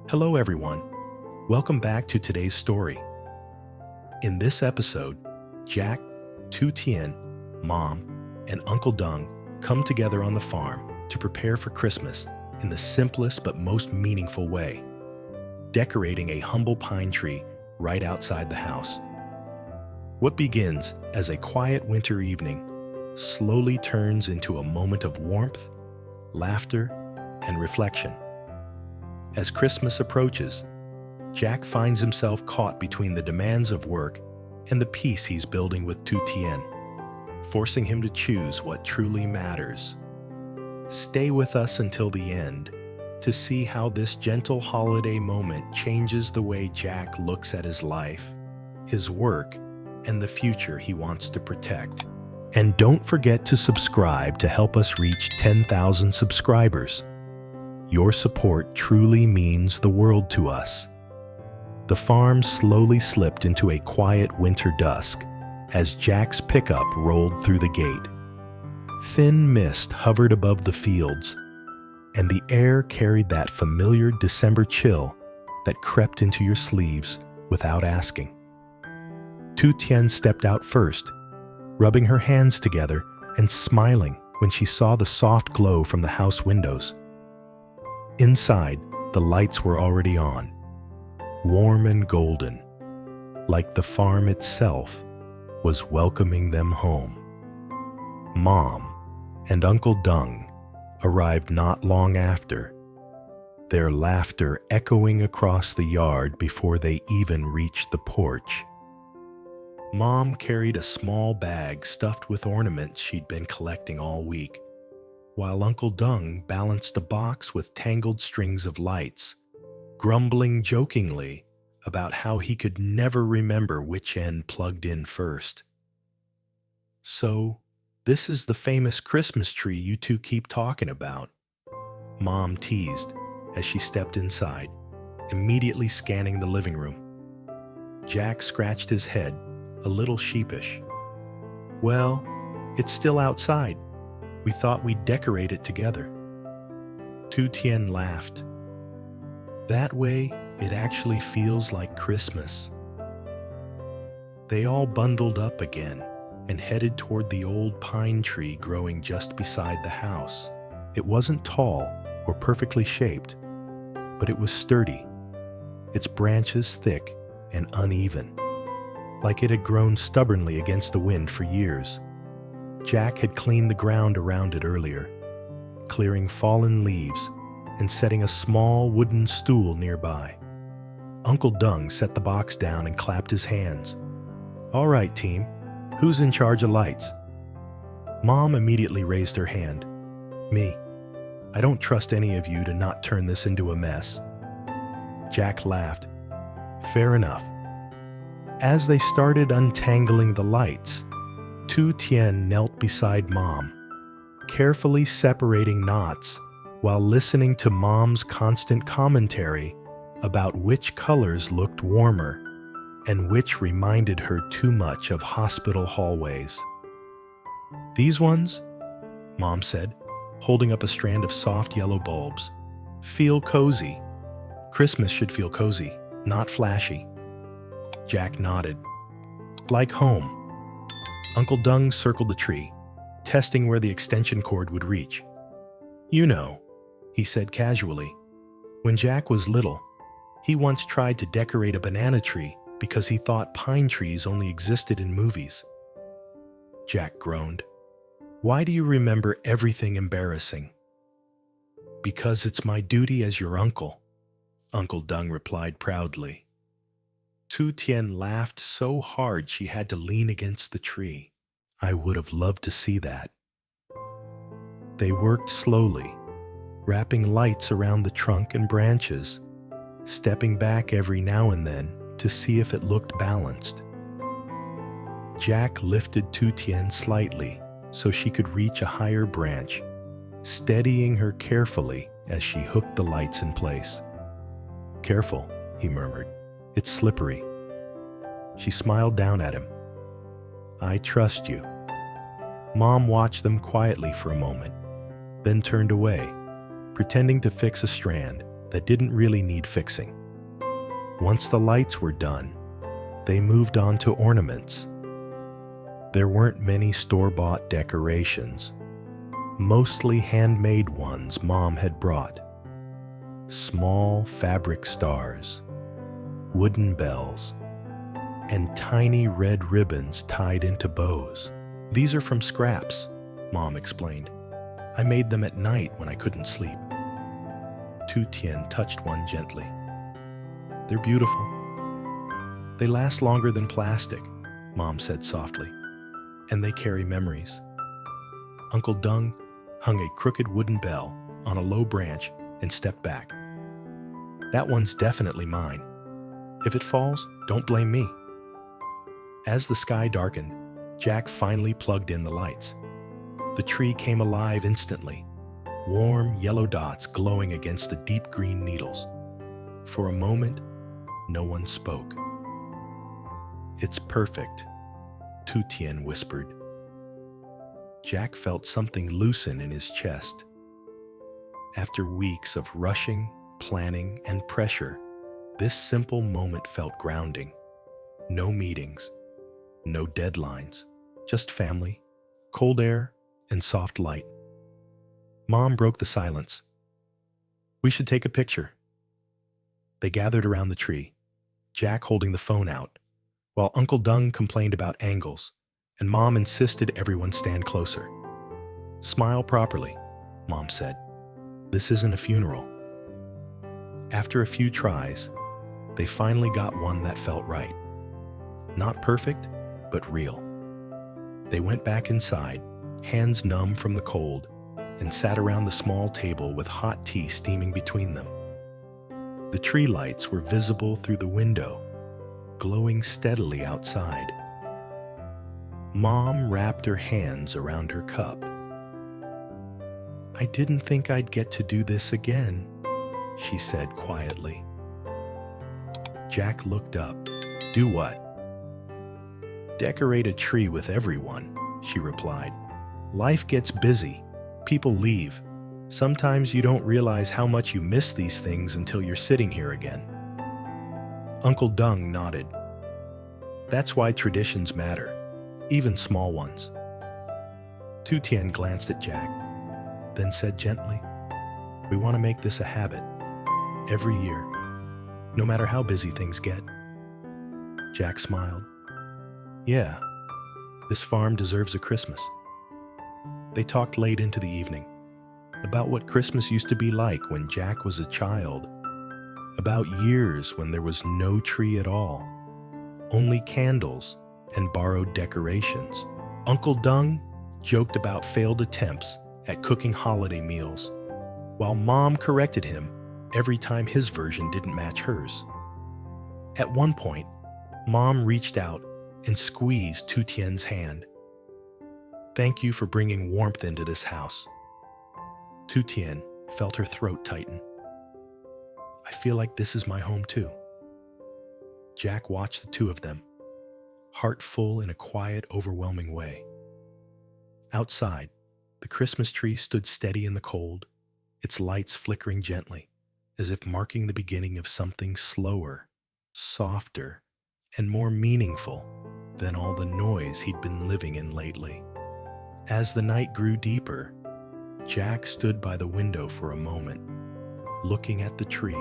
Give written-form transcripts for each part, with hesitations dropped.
Hello everyone, welcome back to today's story. In this episode, Jack, Tien, Mom, and Uncle Dung come together on the farm to prepare for Christmas in the simplest but most meaningful way, decorating a humble pine tree right outside the house. What begins as a quiet winter evening slowly turns into a moment of warmth, laughter, and reflection. As Christmas approaches, Jack finds himself caught between the demands of work and the peace he's building with Tien, forcing him to choose what truly matters. Stay with us until the end to see how this gentle holiday moment changes the way Jack looks at his life, his work, and the future he wants to protect. And don't forget to subscribe to help us reach 10,000 subscribers. Your support truly means the world to us. The farm slowly slipped into a quiet winter dusk as Jack's pickup rolled through the gate. Thin mist hovered above the fields, and the air carried that familiar December chill that crept into your sleeves without asking. Tien stepped out first, rubbing her hands together and smiling when she saw the soft glow from the house windows. Inside, the lights were already on, warm and golden, like the farm itself was welcoming them home. Mom and Uncle Dung arrived not long after, their laughter echoing across the yard before they even reached the porch. Mom carried a small bag stuffed with ornaments she'd been collecting all week, while Uncle Dung balanced a box with tangled strings of lights, grumbling jokingly about how he could never remember which end plugged in first. "So, this is the famous Christmas tree you two keep talking about," Mom teased as she stepped inside, immediately scanning the living room. Jack scratched his head, a little sheepish. "Well, it's still outside. We thought we'd decorate it together." Tien laughed. "That way, it actually feels like Christmas." They all bundled up again and headed toward the old pine tree growing just beside the house. It wasn't tall or perfectly shaped, but it was sturdy, its branches thick and uneven, like it had grown stubbornly against the wind for years. Jack had cleaned the ground around it earlier, clearing fallen leaves and setting a small wooden stool nearby. Uncle Dung set the box down and clapped his hands. "All right, team, who's in charge of lights?" Mom immediately raised her hand. "Me. I don't trust any of you to not turn this into a mess." Jack laughed. "Fair enough." As they started untangling the lights, Tien knelt beside Mom, carefully separating knots while listening to Mom's constant commentary about which colors looked warmer and which reminded her too much of hospital hallways. "These ones," Mom said, holding up a strand of soft yellow bulbs, "feel cozy. Christmas should feel cozy, not flashy." Jack nodded. "Like home." Uncle Dung circled the tree, testing where the extension cord would reach. "You know," he said casually, "when Jack was little, he once tried to decorate a banana tree because he thought pine trees only existed in movies." Jack groaned. "Why do you remember everything embarrassing?" "Because it's my duty as your uncle," Uncle Dung replied proudly. Tien laughed so hard she had to lean against the tree. "I would have loved to see that." They worked slowly, wrapping lights around the trunk and branches, stepping back every now and then to see if it looked balanced. Jack lifted Tien slightly so she could reach a higher branch, steadying her carefully as she hooked the lights in place. "Careful," he murmured. "It's slippery." She smiled down at him. "I trust you." Mom watched them quietly for a moment, then turned away, pretending to fix a strand that didn't really need fixing. Once the lights were done, they moved on to ornaments. There weren't many store-bought decorations, mostly handmade ones Mom had brought. Small fabric stars, wooden bells, and tiny red ribbons tied into bows. "These are from scraps," Mom explained. "I made them at night when I couldn't sleep." Tien touched one gently. "They're beautiful. They last longer than plastic," Mom said softly, "and they carry memories." Uncle Dung hung a crooked wooden bell on a low branch and stepped back. "That one's definitely mine. If it falls, don't blame me." As the sky darkened, Jack finally plugged in the lights. The tree came alive instantly, warm yellow dots glowing against the deep green needles. For a moment, no one spoke. "It's perfect," Tien whispered. Jack felt something loosen in his chest. After weeks of rushing, planning, and pressure, this simple moment felt grounding. No meetings, no deadlines, just family, cold air, and soft light. Mom broke the silence. "We should take a picture." They gathered around the tree, Jack holding the phone out, while Uncle Dung complained about angles, and Mom insisted everyone stand closer. "Smile properly," Mom said. "This isn't a funeral." After a few tries, they finally got one that felt right. Not perfect, but real. They went back inside, hands numb from the cold, and sat around the small table with hot tea steaming between them. The tree lights were visible through the window, glowing steadily outside. Mom wrapped her hands around her cup. "I didn't think I'd get to do this again," she said quietly. Jack looked up. "Do what?" "Decorate a tree with everyone," she replied. "Life gets busy. People leave. Sometimes you don't realize how much you miss these things until you're sitting here again." Uncle Dung nodded. "That's why traditions matter, even small ones." Tien glanced at Jack, then said gently, "We want to make this a habit, every year, no matter how busy things get." Jack smiled. "Yeah, this farm deserves a Christmas." They talked late into the evening, about what Christmas used to be like when Jack was a child, about years when there was no tree at all, only candles and borrowed decorations. Uncle Dung joked about failed attempts at cooking holiday meals, while Mom corrected him every time his version didn't match hers. At one point, Mom reached out and squeezed Tien's hand. "Thank you for bringing warmth into this house." Tien felt her throat tighten. "I feel like this is my home too." Jack watched the two of them, heart full in a quiet, overwhelming way. Outside, the Christmas tree stood steady in the cold, its lights flickering gently, as if marking the beginning of something slower, softer, and more meaningful than all the noise he'd been living in lately. As the night grew deeper, Jack stood by the window for a moment, looking at the tree.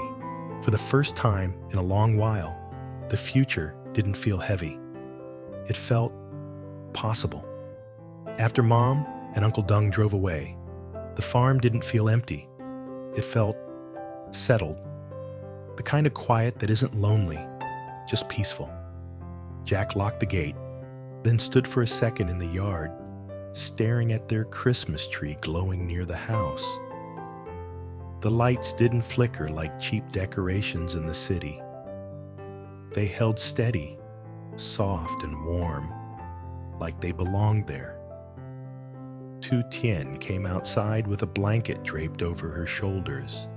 For the first time in a long while, the future didn't feel heavy. It felt possible. After Mom and Uncle Dung drove away, the farm didn't feel empty. It felt settled. The kind of quiet that isn't lonely, just peaceful. Jack locked the gate, then stood for a second in the yard, staring at their Christmas tree glowing near the house. The lights didn't flicker like cheap decorations in the city. They held steady, soft and warm, like they belonged there. Tien came outside with a blanket draped over her shoulders.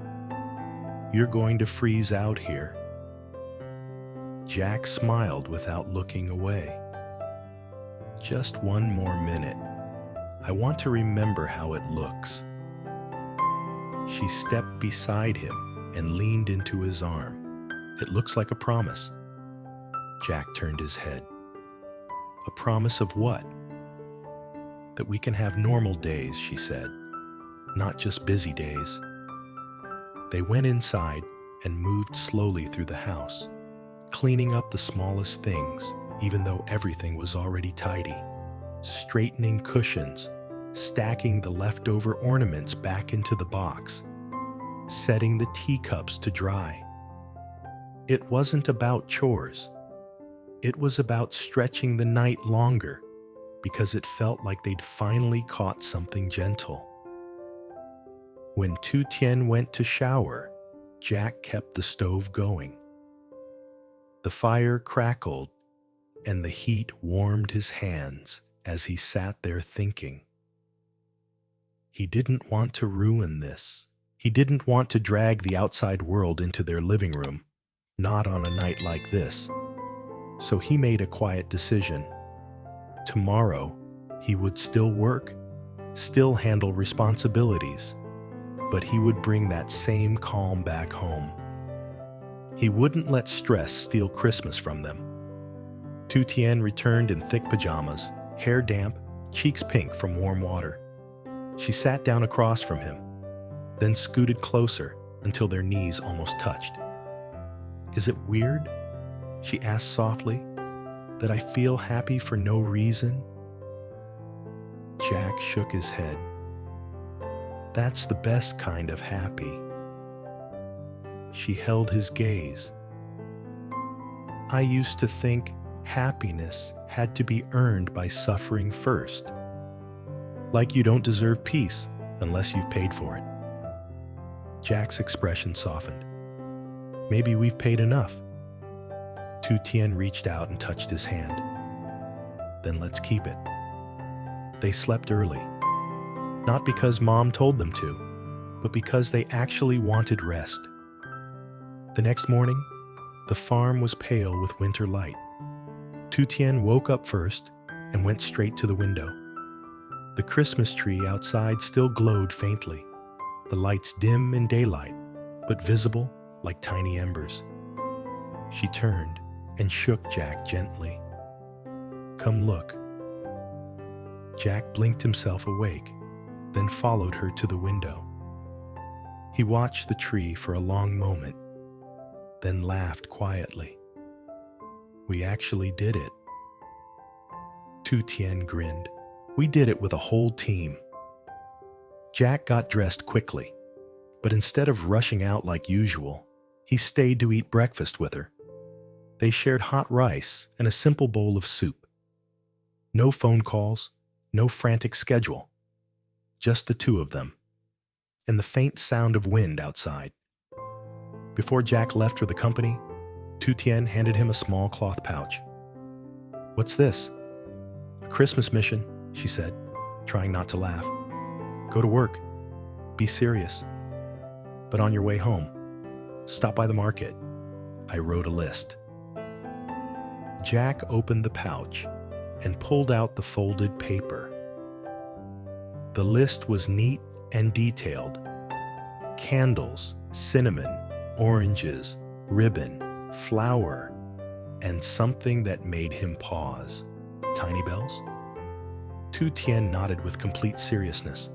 "You're going to freeze out here." Jack smiled without looking away. "Just one more minute. I want to remember how it looks." She stepped beside him, and leaned into his arm. "It looks like a promise." Jack turned his head. "A promise of what?" "That we can have normal days," she said, "not just busy days." They went inside and moved slowly through the house, cleaning up the smallest things, even though everything was already tidy, straightening cushions, stacking the leftover ornaments back into the box, setting the teacups to dry. It wasn't about chores. It was about stretching the night longer because it felt like they'd finally caught something gentle. When Tien went to shower, Jack kept the stove going. The fire crackled and the heat warmed his hands as he sat there thinking. He didn't want to ruin this. He didn't want to drag the outside world into their living room, not on a night like this. So he made a quiet decision. Tomorrow, he would still work, still handle responsibilities, but he would bring that same calm back home. He wouldn't let stress steal Christmas from them. Tien returned in thick pajamas, hair damp, cheeks pink from warm water. She sat down across from him, then scooted closer until their knees almost touched. "Is it weird," she asked softly, "that I feel happy for no reason?" Jack shook his head. "That's the best kind of happy." She held his gaze. "I used to think happiness had to be earned by suffering first. Like you don't deserve peace unless you've paid for it." Jack's expression softened. "Maybe we've paid enough." Tien reached out and touched his hand. "Then let's keep it." They slept early. Not because Mom told them to, but because they actually wanted rest. The next morning, the farm was pale with winter light. Tien woke up first and went straight to the window. The Christmas tree outside still glowed faintly, the lights dim in daylight, but visible like tiny embers. She turned and shook Jack gently. "Come look." Jack blinked himself awake, then followed her to the window. He watched the tree for a long moment, then laughed quietly. "We actually did it." Tien grinned. "We did it with a whole team." Jack got dressed quickly, but instead of rushing out like usual, he stayed to eat breakfast with her. They shared hot rice and a simple bowl of soup. No phone calls, no frantic schedule. Just the two of them, and the faint sound of wind outside. Before Jack left for the company, Tien handed him a small cloth pouch. "What's this?" "A Christmas mission," she said, trying not to laugh. "Go to work. Be serious. But on your way home, stop by the market. I wrote a list." Jack opened the pouch and pulled out the folded paper. The list was neat and detailed. Candles, cinnamon, oranges, ribbon, flour, and something that made him pause. "Tiny bells?" Tien nodded with complete seriousness.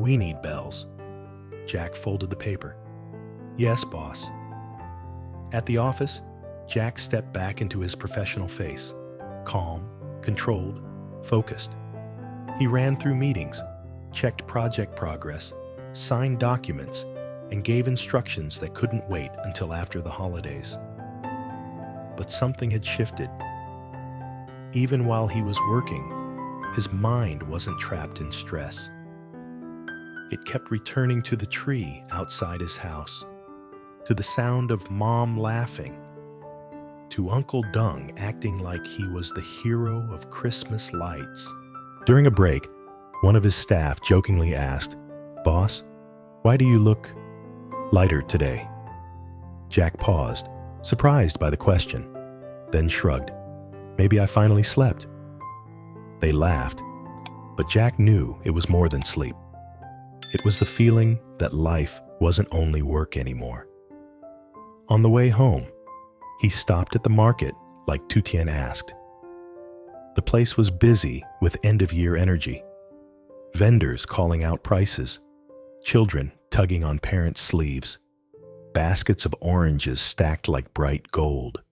"We need bells." Jack folded the paper. "Yes, boss." At the office, Jack stepped back into his professional face, calm, controlled, focused. He ran through meetings, checked project progress, signed documents, and gave instructions that couldn't wait until after the holidays. But something had shifted. Even while he was working, his mind wasn't trapped in stress. It kept returning to the tree outside his house, to the sound of Mom laughing, to Uncle Dung acting like he was the hero of Christmas lights. During a break, one of his staff jokingly asked, "Boss, why do you look lighter today?" Jack paused, surprised by the question, then shrugged. "Maybe I finally slept." They laughed, but Jack knew it was more than sleep. It was the feeling that life wasn't only work anymore. On the way home, he stopped at the market like Tien asked. The place was busy with end-of-year energy. Vendors calling out prices, children tugging on parents' sleeves, baskets of oranges stacked like bright gold.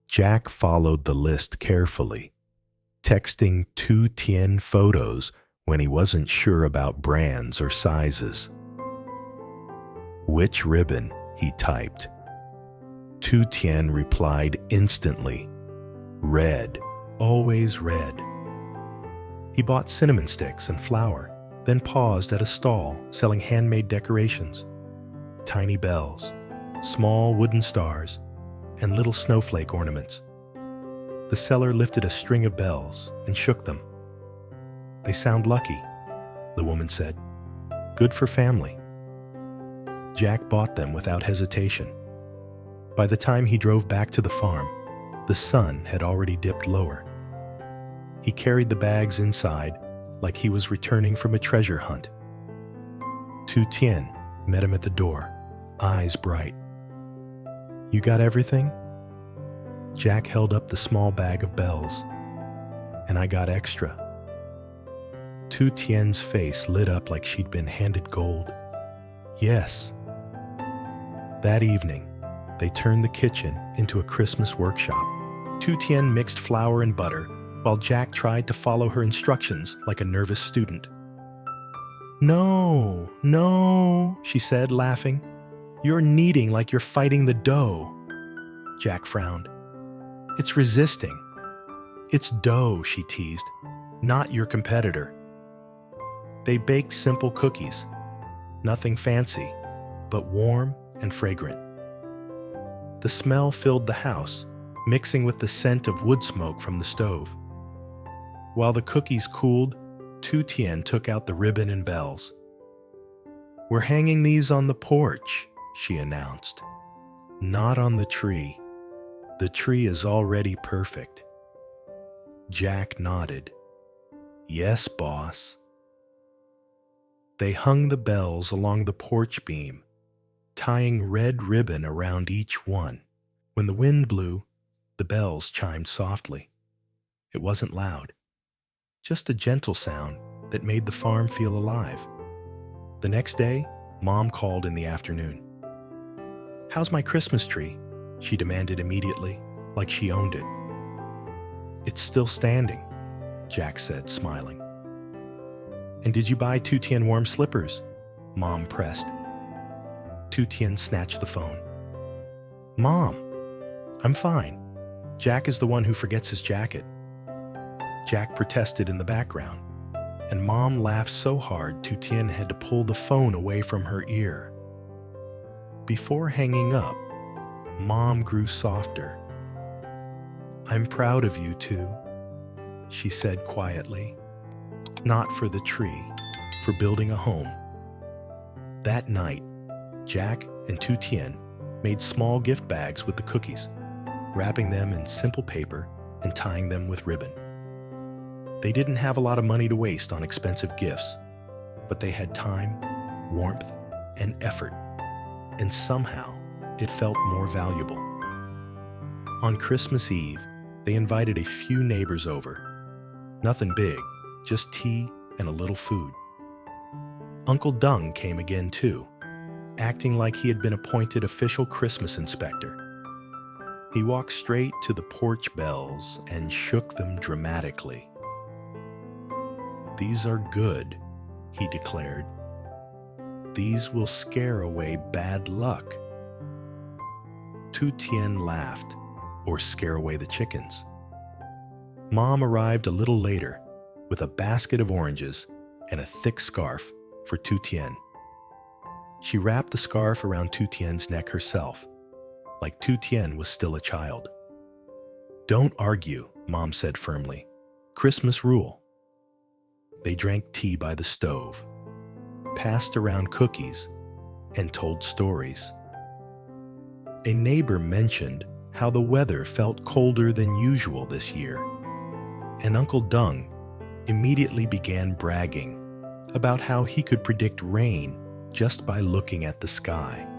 Jack followed the list carefully, texting Tien photos when he wasn't sure about brands or sizes. "Which ribbon?" he typed. Tien replied instantly, "Red, always red." He bought cinnamon sticks and flour, then paused at a stall selling handmade decorations, tiny bells, small wooden stars, and little snowflake ornaments. The seller lifted a string of bells and shook them. "They sound lucky," the woman said. "Good for family." Jack bought them without hesitation. By the time he drove back to the farm, the sun had already dipped lower. He carried the bags inside like he was returning from a treasure hunt. Tien met him at the door, eyes bright. "You got everything?" Jack held up the small bag of bells. "And I got extra." Tien's face lit up like she'd been handed gold. "Yes." That evening, they turned the kitchen into a Christmas workshop. Tien mixed flour and butter, while Jack tried to follow her instructions like a nervous student. "No, no," she said, laughing. "You're kneading like you're fighting the dough." Jack frowned. "It's resisting." "It's dough," she teased, "not your competitor." They baked simple cookies, nothing fancy, but warm and fragrant. The smell filled the house, mixing with the scent of wood smoke from the stove. While the cookies cooled, Tien took out the ribbon and bells. "We're hanging these on the porch," she announced. "Not on the tree. The tree is already perfect." Jack nodded. "Yes, boss." They hung the bells along the porch beam, tying red ribbon around each one. When the wind blew, the bells chimed softly. It wasn't loud, just a gentle sound that made the farm feel alive. The next day, Mom called in the afternoon. "How's my Christmas tree?" she demanded immediately, like she owned it. "It's still standing," Jack said, smiling. "And did you buy Tien warm slippers?" Mom pressed. Tien snatched the phone. "Mom, I'm fine. Jack is the one who forgets his jacket." Jack protested in the background, and Mom laughed so hard Tien had to pull the phone away from her ear. Before hanging up, Mom grew softer. "I'm proud of you two," she said quietly. "Not for the tree, for building a home." That night, Jack and Tien made small gift bags with the cookies, wrapping them in simple paper and tying them with ribbon. They didn't have a lot of money to waste on expensive gifts, but they had time, warmth, and effort, and somehow it felt more valuable. On Christmas Eve, they invited a few neighbors over. Nothing big, just tea and a little food. Uncle Dung came again too, acting like he had been appointed official Christmas inspector. He walked straight to the porch bells and shook them dramatically. "These are good," he declared. "These will scare away bad luck." Tien laughed, "Or scare away the chickens." Mom arrived a little later with a basket of oranges and a thick scarf for Tien. She wrapped the scarf around Tien's neck herself, like Tien was still a child. "Don't argue," Mom said firmly. "Christmas rule." They drank tea by the stove, passed around cookies, and told stories. A neighbor mentioned how the weather felt colder than usual this year, and Uncle Dung immediately began bragging about how he could predict rain just by looking at the sky.